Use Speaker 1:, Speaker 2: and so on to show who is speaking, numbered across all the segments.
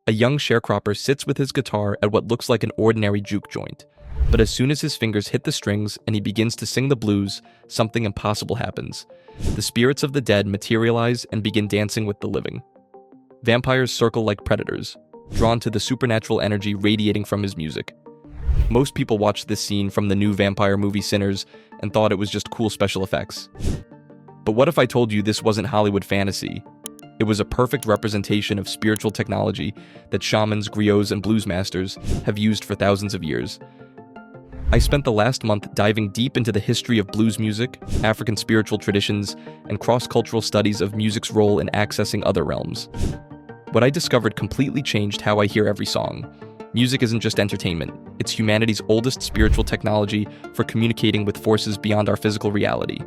Speaker 1: A young sharecropper sits with his guitar at what looks like an ordinary juke joint. But as soon as his fingers hit the strings and he begins to sing the blues, something impossible happens. The spirits of the dead materialize and begin dancing with the living. Vampires circle like predators, drawn to the supernatural energy radiating from his music. Most people watched this scene from the new vampire movie Sinners and thought it was just cool special effects. But what if I told you this wasn't Hollywood fantasy? It was a perfect representation of spiritual technology that shamans, griots, and blues masters have used for thousands of years. I spent the last month diving deep into the history of blues music, African spiritual traditions, and cross-cultural studies of music's role in accessing other realms. What I discovered completely changed how I hear every song. Music isn't just entertainment, it's humanity's oldest spiritual technology for communicating with forces beyond our physical reality.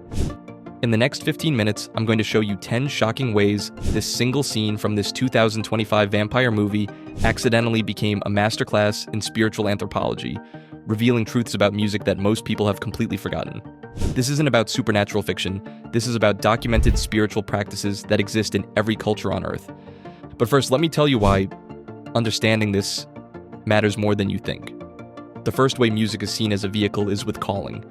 Speaker 1: In the next 15 minutes, I'm going to show you 10 shocking ways this single scene from this 2025 vampire movie accidentally became a masterclass in spiritual anthropology, revealing truths about music that most people have completely forgotten. This isn't about supernatural fiction, this is about documented spiritual practices that exist in every culture on Earth. But first, let me tell you why understanding this matters more than you think. The first way music is seen as a vehicle is with calling.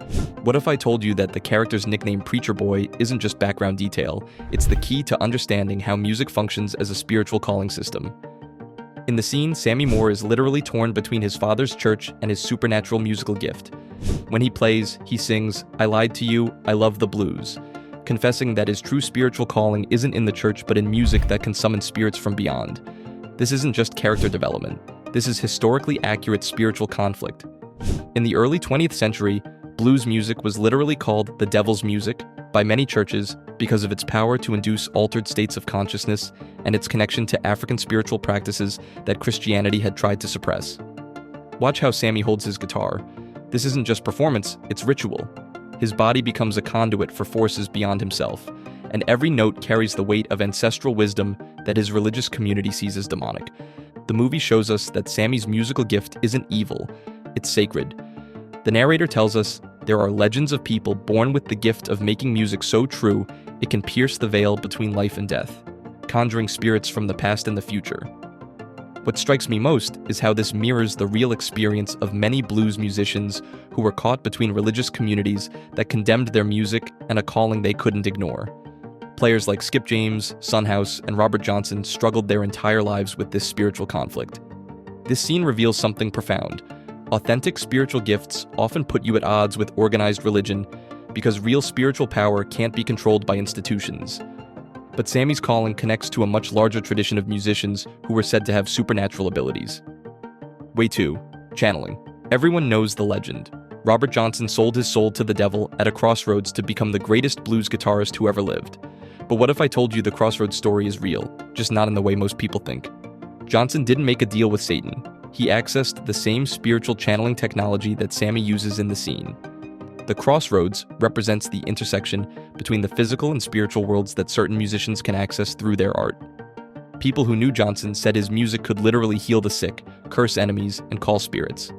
Speaker 1: What if I told you that the character's nickname Preacher Boy isn't just background detail, it's the key to understanding how music functions as a spiritual calling system. In the scene, Sammy Moore is literally torn between his father's church and his supernatural musical gift. When he plays, he sings, "I lied to you, I love the blues," confessing that his true spiritual calling isn't in the church but in music that can summon spirits from beyond. This isn't just character development. This is historically accurate spiritual conflict. In the early 20th century, blues music was literally called the devil's music by many churches because of its power to induce altered states of consciousness and its connection to African spiritual practices that Christianity had tried to suppress. Watch how Sammy holds his guitar. This isn't just performance, it's ritual. His body becomes a conduit for forces beyond himself, and every note carries the weight of ancestral wisdom that his religious community sees as demonic. The movie shows us that Sammy's musical gift isn't evil, it's sacred. The narrator tells us there are legends of people born with the gift of making music so true it can pierce the veil between life and death, conjuring spirits from the past and the future. What strikes me most is how this mirrors the real experience of many blues musicians who were caught between religious communities that condemned their music and a calling they couldn't ignore. Players like Skip James, Son House, and Robert Johnson struggled their entire lives with this spiritual conflict. This scene reveals something profound. Authentic spiritual gifts often put you at odds with organized religion because real spiritual power can't be controlled by institutions. But Sammy's calling connects to a much larger tradition of musicians who were said to have supernatural abilities. Way 2. Channeling. Everyone knows the legend. Robert Johnson sold his soul to the devil at a crossroads to become the greatest blues guitarist who ever lived. But what if I told you the crossroads story is real, just not in the way most people think? Johnson didn't make a deal with Satan. He accessed the same spiritual channeling technology that Sammy uses in the scene. The crossroads represents the intersection between the physical and spiritual worlds that certain musicians can access through their art. People who knew Johnson said his music could literally heal the sick, curse enemies, and call spirits.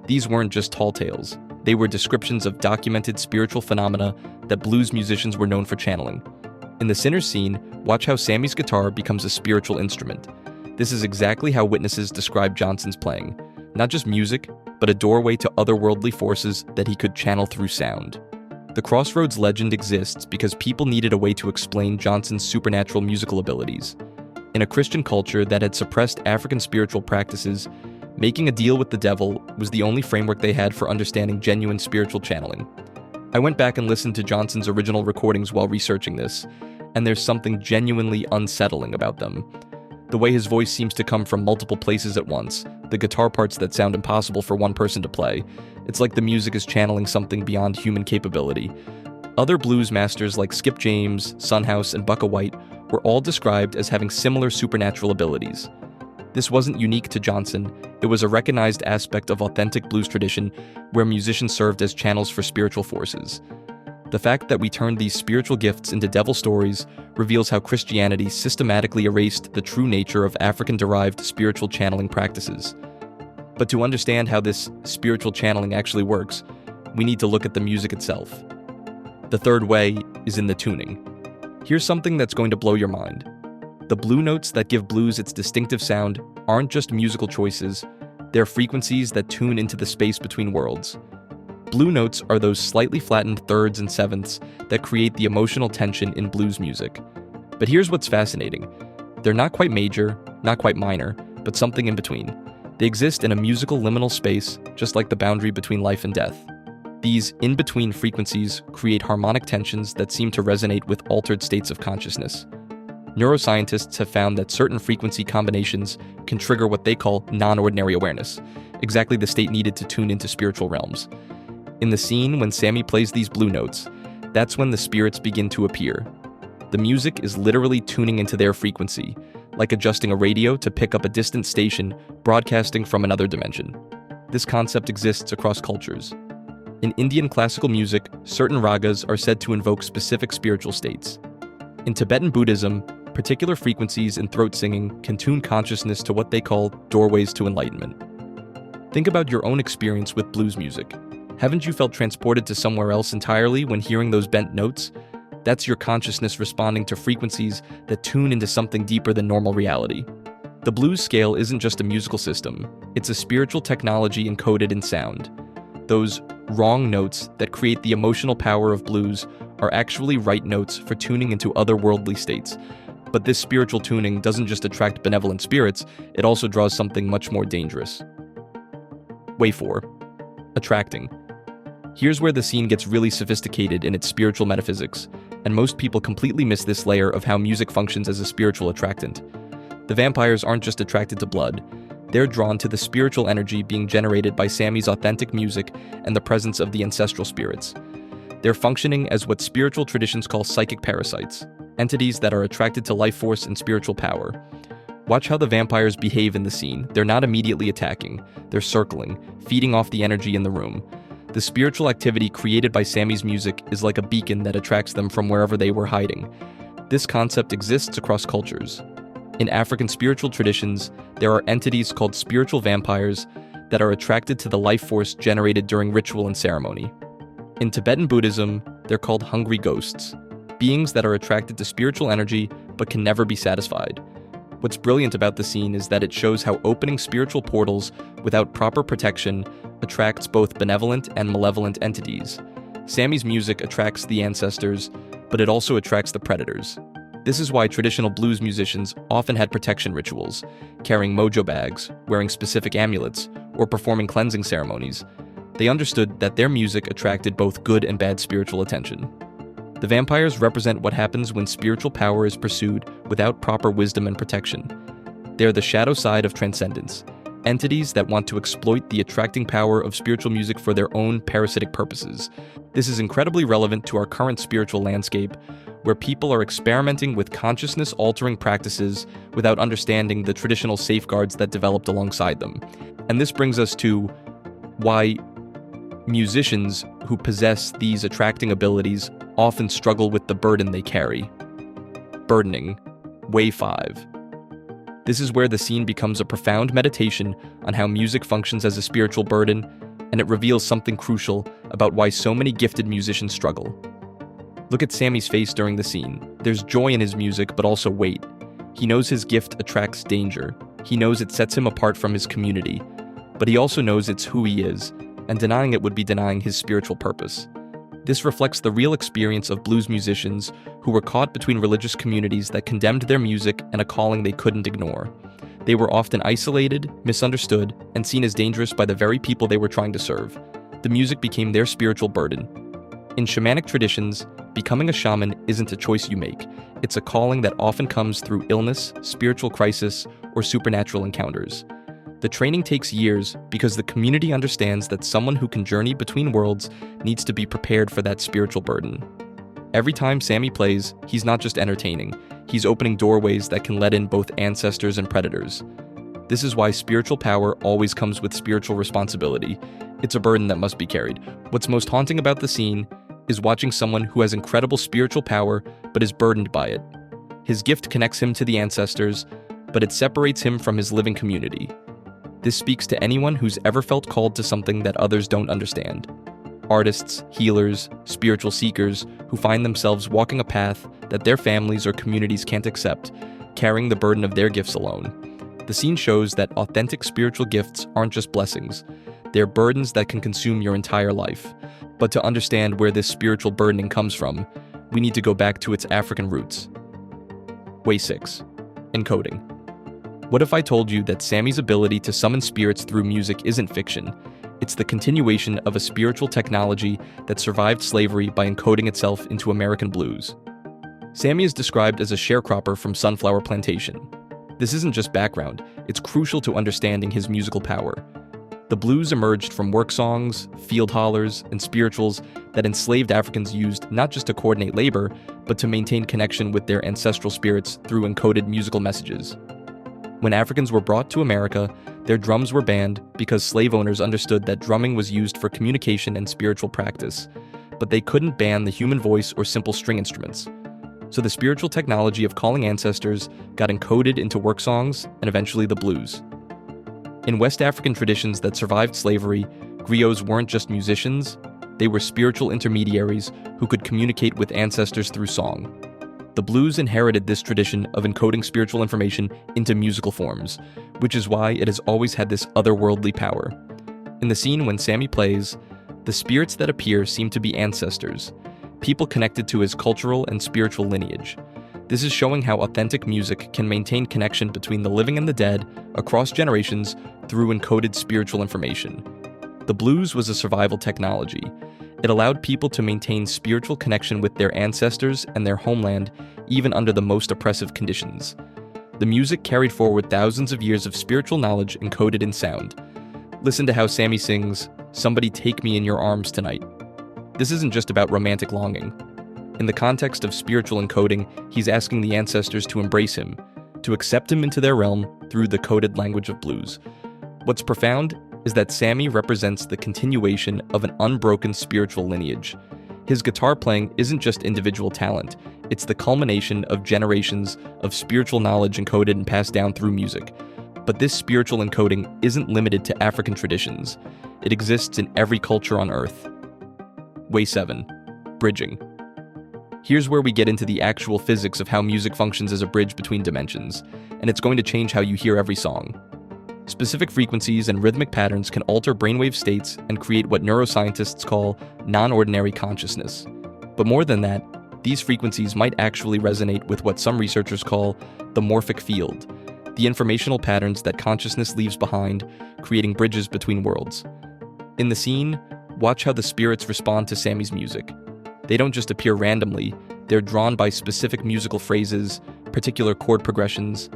Speaker 1: These weren't just tall tales. They were descriptions of documented spiritual phenomena that blues musicians were known for channeling. In the Sinners scene, watch how Sammy's guitar becomes a spiritual instrument. This is exactly how witnesses describe Johnson's playing. Not just music, but a doorway to otherworldly forces that he could channel through sound. The Crossroads legend exists because people needed a way to explain Johnson's supernatural musical abilities. In a Christian culture that had suppressed African spiritual practices, making a deal with the devil was the only framework they had for understanding genuine spiritual channeling. I went back and listened to Johnson's original recordings while researching this, and there's something genuinely unsettling about them. The way his voice seems to come from multiple places at once, the guitar parts that sound impossible for one person to play, it's like the music is channeling something beyond human capability. Other blues masters like Skip James, Son House, and Bukka White were all described as having similar supernatural abilities. This wasn't unique to Johnson, it was a recognized aspect of authentic blues tradition where musicians served as channels for spiritual forces. The fact that we turned these spiritual gifts into devil stories reveals how Christianity systematically erased the true nature of African-derived spiritual channeling practices. But to understand how this spiritual channeling actually works, we need to look at the music itself. The third way is in the tuning. Here's something that's going to blow your mind. The blue notes that give blues its distinctive sound aren't just musical choices, they're frequencies that tune into the space between worlds. Blue notes are those slightly flattened thirds and sevenths that create the emotional tension in blues music. But here's what's fascinating. They're not quite major, not quite minor, but something in between. They exist in a musical liminal space, just like the boundary between life and death. These in-between frequencies create harmonic tensions that seem to resonate with altered states of consciousness. Neuroscientists have found that certain frequency combinations can trigger what they call non-ordinary awareness, exactly the state needed to tune into spiritual realms. In the scene when Sammy plays these blue notes, that's when the spirits begin to appear. The music is literally tuning into their frequency, like adjusting a radio to pick up a distant station broadcasting from another dimension. This concept exists across cultures. In Indian classical music, certain ragas are said to invoke specific spiritual states. In Tibetan Buddhism, particular frequencies in throat singing can tune consciousness to what they call doorways to enlightenment. Think about your own experience with blues music. Haven't you felt transported to somewhere else entirely when hearing those bent notes? That's your consciousness responding to frequencies that tune into something deeper than normal reality. The blues scale isn't just a musical system, it's a spiritual technology encoded in sound. Those wrong notes that create the emotional power of blues are actually right notes for tuning into otherworldly states. But this spiritual tuning doesn't just attract benevolent spirits, it also draws something much more dangerous. Way 4. Attracting. Here's where the scene gets really sophisticated in its spiritual metaphysics, and most people completely miss this layer of how music functions as a spiritual attractant. The vampires aren't just attracted to blood, they're drawn to the spiritual energy being generated by Sammy's authentic music and the presence of the ancestral spirits. They're functioning as what spiritual traditions call psychic parasites, entities that are attracted to life force and spiritual power. Watch how the vampires behave in the scene. They're not immediately attacking, they're circling, feeding off the energy in the room. The spiritual activity created by Sammy's music is like a beacon that attracts them from wherever they were hiding. This concept exists across cultures. In African spiritual traditions, there are entities called spiritual vampires that are attracted to the life force generated during ritual and ceremony. In Tibetan Buddhism, they're called hungry ghosts, beings that are attracted to spiritual energy but can never be satisfied. What's brilliant about the scene is that it shows how opening spiritual portals without proper protection attracts both benevolent and malevolent entities. Sammy's music attracts the ancestors, but it also attracts the predators. This is why traditional blues musicians often had protection rituals, carrying mojo bags, wearing specific amulets, or performing cleansing ceremonies. They understood that their music attracted both good and bad spiritual attention. The vampires represent what happens when spiritual power is pursued without proper wisdom and protection. They're the shadow side of transcendence, entities that want to exploit the attracting power of spiritual music for their own parasitic purposes. This is incredibly relevant to our current spiritual landscape, where people are experimenting with consciousness-altering practices without understanding the traditional safeguards that developed alongside them. And this brings us to why musicians who possess these attracting abilities often struggle with the burden they carry. Burdening. Way 5. This is where the scene becomes a profound meditation on how music functions as a spiritual burden, and it reveals something crucial about why so many gifted musicians struggle. Look at Sammy's face during the scene. There's joy in his music, but also weight. He knows his gift attracts danger. He knows it sets him apart from his community. But he also knows it's who he is, and denying it would be denying his spiritual purpose. This reflects the real experience of blues musicians who were caught between religious communities that condemned their music and a calling they couldn't ignore. They were often isolated, misunderstood, and seen as dangerous by the very people they were trying to serve. The music became their spiritual burden. In shamanic traditions, becoming a shaman isn't a choice you make. It's a calling that often comes through illness, spiritual crisis, or supernatural encounters. The training takes years because the community understands that someone who can journey between worlds needs to be prepared for that spiritual burden. Every time Sammy plays, he's not just entertaining, he's opening doorways that can let in both ancestors and predators. This is why spiritual power always comes with spiritual responsibility. It's a burden that must be carried. What's most haunting about the scene is watching someone who has incredible spiritual power but is burdened by it. His gift connects him to the ancestors, but it separates him from his living community. This speaks to anyone who's ever felt called to something that others don't understand. Artists, healers, spiritual seekers who find themselves walking a path that their families or communities can't accept carrying the burden of their gifts alone. The scene shows that authentic spiritual gifts aren't just blessings, they're burdens that can consume your entire life. But to understand where this spiritual burdening comes from, we need to go back to its African roots. Way 6. Encoding. What if I told you that Sammy's ability to summon spirits through music isn't fiction? It's the continuation of a spiritual technology that survived slavery by encoding itself into American blues. Sammy is described as a sharecropper from Sunflower Plantation. This isn't just background, it's crucial to understanding his musical power. The blues emerged from work songs, field hollers, and spirituals that enslaved Africans used not just to coordinate labor, but to maintain connection with their ancestral spirits through encoded musical messages. When Africans were brought to America, their drums were banned because slave owners understood that drumming was used for communication and spiritual practice, but they couldn't ban the human voice or simple string instruments. So the spiritual technology of calling ancestors got encoded into work songs and eventually the blues. In West African traditions that survived slavery, griots weren't just musicians, they were spiritual intermediaries who could communicate with ancestors through song. The blues inherited this tradition of encoding spiritual information into musical forms, which is why it has always had this otherworldly power. In the scene when Sammy plays, the spirits that appear seem to be ancestors, people connected to his cultural and spiritual lineage. This is showing how authentic music can maintain connection between the living and the dead across generations through encoded spiritual information. The blues was a survival technology. It allowed people to maintain spiritual connection with their ancestors and their homeland even under the most oppressive conditions. The music carried forward thousands of years of spiritual knowledge encoded in sound. Listen to how Sammy sings, "Somebody take me in your arms tonight." This isn't just about romantic longing. In the context of spiritual encoding, he's asking the ancestors to embrace him, to accept him into their realm through the coded language of blues. What's profound is that Sammy represents the continuation of an unbroken spiritual lineage. His guitar playing isn't just individual talent, it's the culmination of generations of spiritual knowledge encoded and passed down through music. But this spiritual encoding isn't limited to African traditions. It exists in every culture on Earth. Way 7. Bridging. Here's where we get into the actual physics of how music functions as a bridge between dimensions, and it's going to change how you hear every song. Specific frequencies and rhythmic patterns can alter brainwave states and create what neuroscientists call non-ordinary consciousness. But more than that, these frequencies might actually resonate with what some researchers call the morphic field, the informational patterns that consciousness leaves behind, creating bridges between worlds. In the scene, watch how the spirits respond to Sammy's music. They don't just appear randomly, they're drawn by specific musical phrases, particular chord progressions.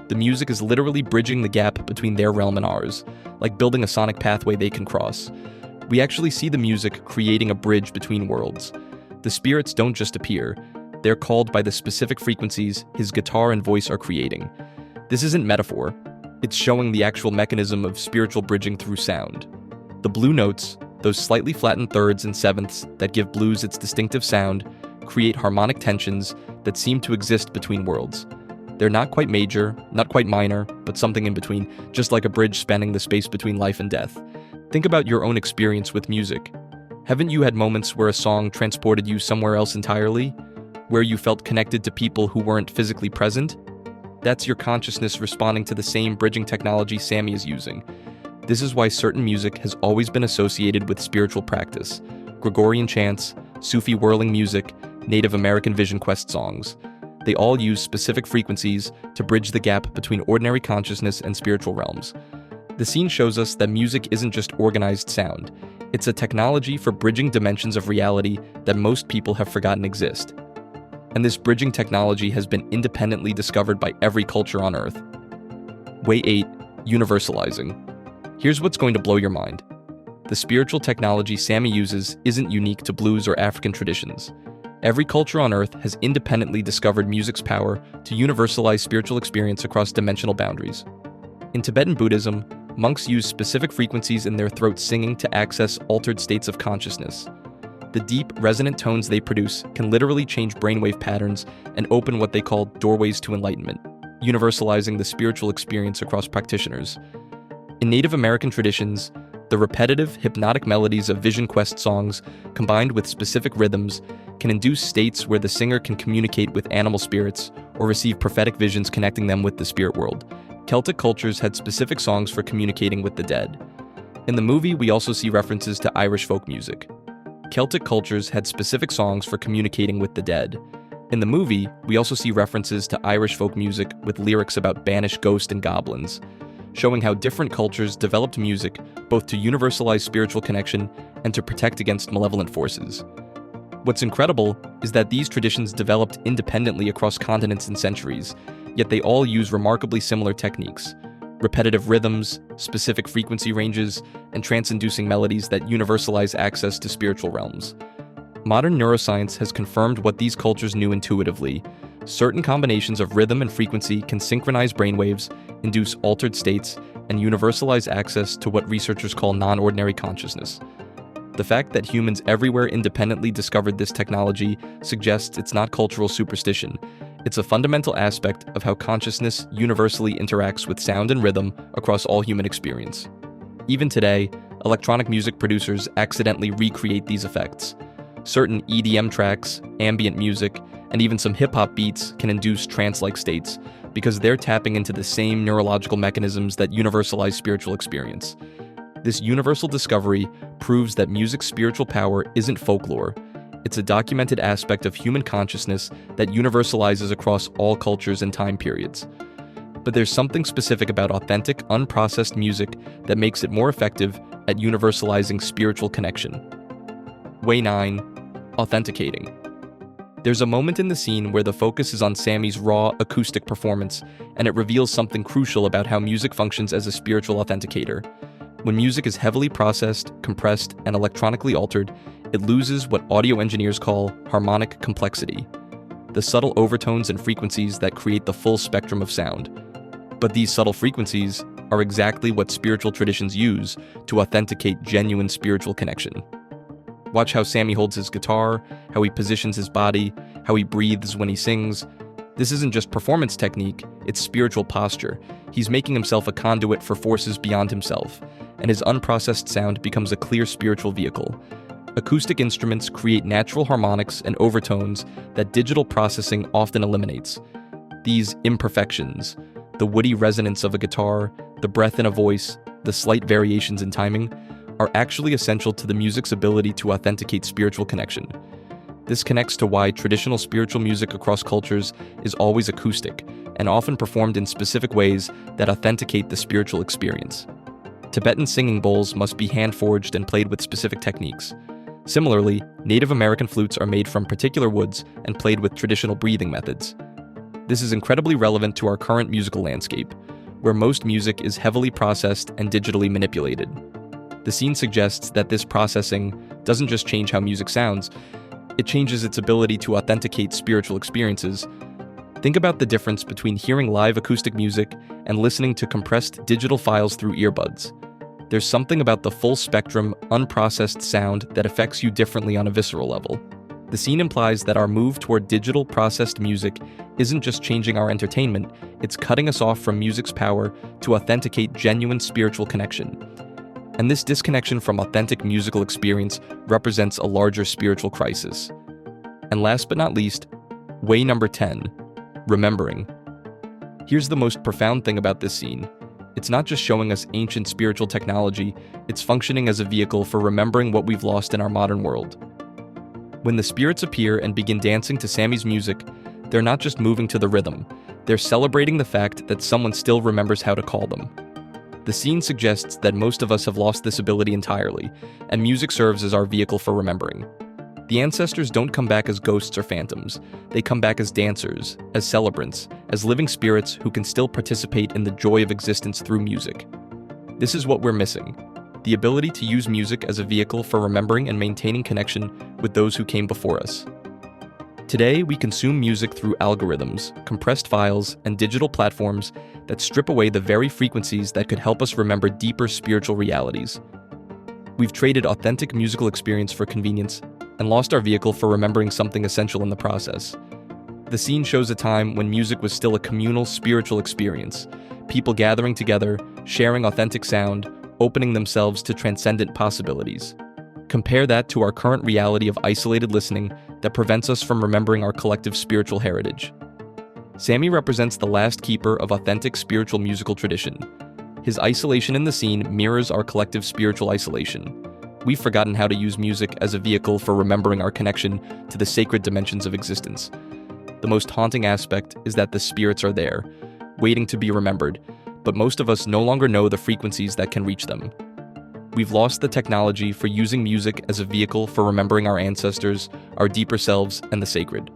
Speaker 1: The music is literally bridging the gap between their realm and ours, like building a sonic pathway they can cross. We actually see the music creating a bridge between worlds. The spirits don't just appear, they're called by the specific frequencies his guitar and voice are creating. This isn't metaphor, it's showing the actual mechanism of spiritual bridging through sound. The blue notes, those slightly flattened thirds and sevenths that give blues its distinctive sound, create harmonic tensions that seem to exist between worlds. They're not quite major, not quite minor, but something in between, just like a bridge spanning the space between life and death. Think about your own experience with music. Haven't you had moments where a song transported you somewhere else entirely? Where you felt connected to people who weren't physically present? That's your consciousness responding to the same bridging technology Sammy is using. This is why certain music has always been associated with spiritual practice. Gregorian chants, Sufi whirling music, Native American vision quest songs. They all use specific frequencies to bridge the gap between ordinary consciousness and spiritual realms. The scene shows us that music isn't just organized sound. It's a technology for bridging dimensions of reality that most people have forgotten exist. And this bridging technology has been independently discovered by every culture on Earth. Way 8. Universalizing. Here's what's going to blow your mind. The spiritual technology Sammy uses isn't unique to blues or African traditions. Every culture on Earth has independently discovered music's power to universalize spiritual experience across dimensional boundaries. In Tibetan Buddhism, monks use specific frequencies in their throats singing to access altered states of consciousness. The deep, resonant tones they produce can literally change brainwave patterns and open what they call doorways to enlightenment, universalizing the spiritual experience across practitioners. In Native American traditions, the repetitive, hypnotic melodies of vision quest songs, combined with specific rhythms, can induce states where the singer can communicate with animal spirits or receive prophetic visions connecting them with the spirit world. Celtic cultures had specific songs for communicating with the dead. In the movie, we also see references to Irish folk music. Celtic cultures had specific songs for communicating with the dead. In the movie, we also see references to Irish folk music with lyrics about banished ghosts and goblins, showing how different cultures developed music both to universalize spiritual connection and to protect against malevolent forces. What's incredible is that these traditions developed independently across continents and centuries, yet they all use remarkably similar techniques: repetitive rhythms, specific frequency ranges, and trance-inducing melodies that universalize access to spiritual realms. Modern neuroscience has confirmed what these cultures knew intuitively. Certain combinations of rhythm and frequency can synchronize brainwaves, induce altered states, and universalize access to what researchers call non-ordinary consciousness. The fact that humans everywhere independently discovered this technology suggests it's not cultural superstition. It's a fundamental aspect of how consciousness universally interacts with sound and rhythm across all human experience. Even today, electronic music producers accidentally recreate these effects. Certain EDM tracks, ambient music, and even some hip-hop beats can induce trance-like states because they're tapping into the same neurological mechanisms that universalize spiritual experience. This universal discovery proves that music's spiritual power isn't folklore. It's a documented aspect of human consciousness that universalizes across all cultures and time periods. But there's something specific about authentic, unprocessed music that makes it more effective at universalizing spiritual connection. Way 9. Authenticating. There's a moment in the scene where the focus is on Sammy's raw, acoustic performance, and it reveals something crucial about how music functions as a spiritual authenticator. When music is heavily processed, compressed, and electronically altered, it loses what audio engineers call harmonic complexity, the subtle overtones and frequencies that create the full spectrum of sound. But these subtle frequencies are exactly what spiritual traditions use to authenticate genuine spiritual connection. Watch how Sammy holds his guitar, how he positions his body, how he breathes when he sings. This isn't just performance technique, it's spiritual posture. He's making himself a conduit for forces beyond himself, and his unprocessed sound becomes a clear spiritual vehicle. Acoustic instruments create natural harmonics and overtones that digital processing often eliminates. These imperfections, the woody resonance of a guitar, the breath in a voice, the slight variations in timing, are actually essential to the music's ability to authenticate spiritual connection. This connects to why traditional spiritual music across cultures is always acoustic and often performed in specific ways that authenticate the spiritual experience. Tibetan singing bowls must be hand-forged and played with specific techniques. Similarly, Native American flutes are made from particular woods and played with traditional breathing methods. This is incredibly relevant to our current musical landscape, where most music is heavily processed and digitally manipulated. The scene suggests that this processing doesn't just change how music sounds, it changes its ability to authenticate spiritual experiences. Think about the difference between hearing live acoustic music and listening to compressed digital files through earbuds. There's something about the full spectrum, unprocessed sound that affects you differently on a visceral level. The scene implies that our move toward digital processed music isn't just changing our entertainment, it's cutting us off from music's power to authenticate genuine spiritual connection. And this disconnection from authentic musical experience represents a larger spiritual crisis. And last but not least, way number 10, remembering. Here's the most profound thing about this scene. It's not just showing us ancient spiritual technology, it's functioning as a vehicle for remembering what we've lost in our modern world. When the spirits appear and begin dancing to Sammy's music, they're not just moving to the rhythm, they're celebrating the fact that someone still remembers how to call them. The scene suggests that most of us have lost this ability entirely, and music serves as our vehicle for remembering. The ancestors don't come back as ghosts or phantoms, they come back as dancers, as celebrants, as living spirits who can still participate in the joy of existence through music. This is what we're missing, the ability to use music as a vehicle for remembering and maintaining connection with those who came before us. Today, we consume music through algorithms, compressed files, and digital platforms that strip away the very frequencies that could help us remember deeper spiritual realities. We've traded authentic musical experience for convenience and lost our vehicle for remembering something essential in the process. The scene shows a time when music was still a communal spiritual experience, people gathering together, sharing authentic sound, opening themselves to transcendent possibilities. Compare that to our current reality of isolated listening that prevents us from remembering our collective spiritual heritage. Sammy represents the last keeper of authentic spiritual musical tradition. His isolation in the scene mirrors our collective spiritual isolation. We've forgotten how to use music as a vehicle for remembering our connection to the sacred dimensions of existence. The most haunting aspect is that the spirits are there, waiting to be remembered, but most of us no longer know the frequencies that can reach them. We've lost the technology for using music as a vehicle for remembering our ancestors, our deeper selves, and the sacred.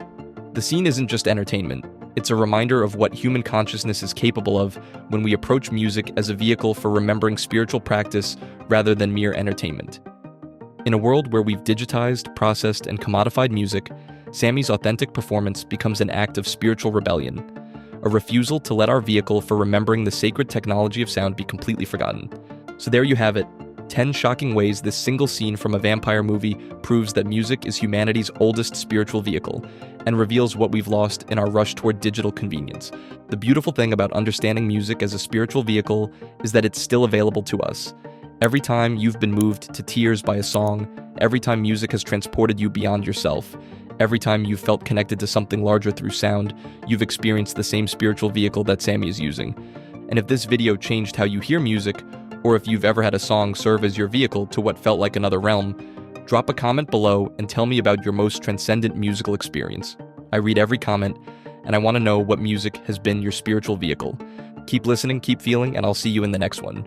Speaker 1: The scene isn't just entertainment. It's a reminder of what human consciousness is capable of when we approach music as a vehicle for remembering spiritual practice rather than mere entertainment. In a world where we've digitized, processed, and commodified music, Sammy's authentic performance becomes an act of spiritual rebellion, a refusal to let our vehicle for remembering the sacred technology of sound be completely forgotten. So there you have it, 10 shocking ways this single scene from a vampire movie proves that music is humanity's oldest spiritual vehicle, and reveals what we've lost in our rush toward digital convenience. The beautiful thing about understanding music as a spiritual vehicle is that it's still available to us. Every time you've been moved to tears by a song, every time music has transported you beyond yourself, every time you've felt connected to something larger through sound, you've experienced the same spiritual vehicle that Sammy is using. And if this video changed how you hear music, or if you've ever had a song serve as your vehicle to what felt like another realm, drop a comment below and tell me about your most transcendent musical experience. I read every comment, and I want to know what music has been your spiritual vehicle. Keep listening, keep feeling, and I'll see you in the next one.